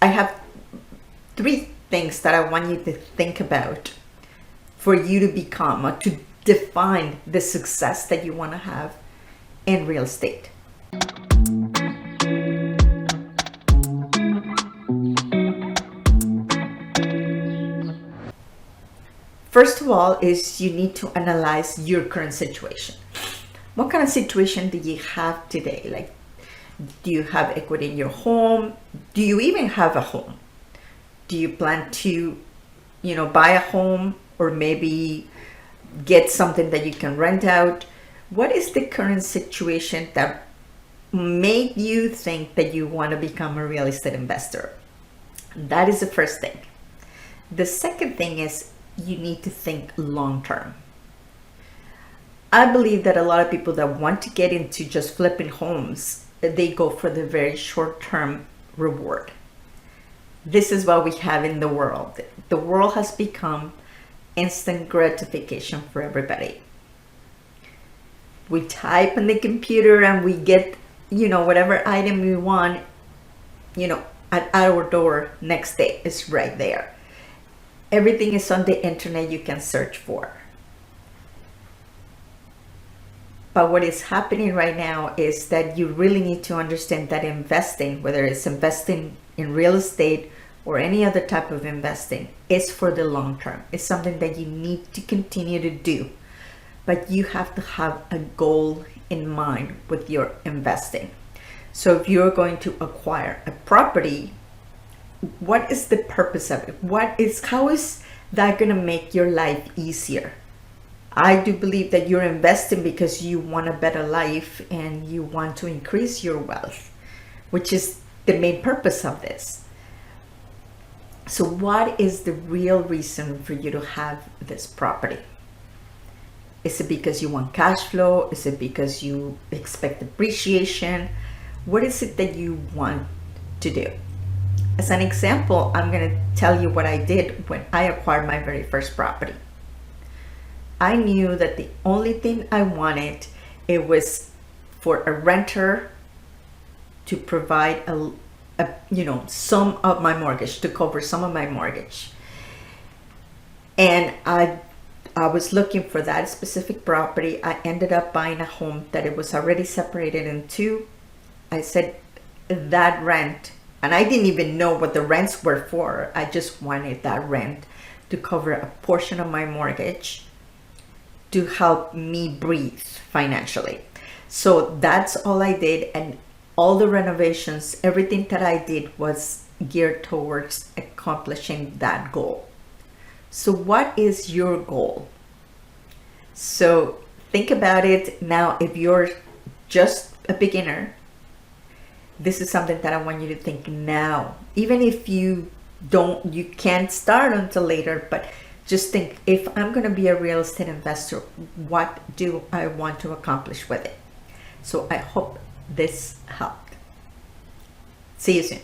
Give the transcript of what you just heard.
I have 3 things that I want you to think about for you to become or to define the success that you want to have in real estate. First of all is you need to analyze your current situation. What kind of situation do you have today? Like, do you have equity in your home? Do you even have a home? Do you plan to, buy a home or maybe get something that you can rent out? What is the current situation that made you think that you want to become a real estate investor? That is the first thing. The second thing is you need to think long term. I believe that a lot of people that want to get into just flipping homes, they go for the very short term reward. This is what we have in the world. The world has become instant gratification for everybody. We type in the computer and we get, whatever item we want, at our door next day. It's right there. Everything is on the internet you can search for. But what is happening right now is that you really need to understand that investing, whether it's investing in real estate or any other type of investing, is for the long term. It's something that you need to continue to do. But you have to have a goal in mind with your investing. So if you're going to acquire a property, what is the purpose of it? How is that going to make your life easier? I do believe that you're investing because you want a better life and you want to increase your wealth, which is the main purpose of this. So what is the real reason for you to have this property? Is it because you want cash flow? Is it because you expect appreciation? What is it that you want to do? As an example, I'm going to tell you what I did when I acquired my very first property. I knew that the only thing I wanted, it was for a renter to provide some of my mortgage, to cover some of my mortgage. And I was looking for that specific property. I ended up buying a home that it was already separated in 2. I said that rent, and I didn't even know what the rents were for. I just wanted that rent to cover a portion of my mortgage to help me breathe financially. So that's all I did, and all the renovations, everything that I did was geared towards accomplishing that goal. So what is your goal? So think about it now. If you're just a beginner, this is something that I want you to think now. Even if you can't start until later, but just think, if I'm going to be a real estate investor, what do I want to accomplish with it? So I hope this helped. See you soon.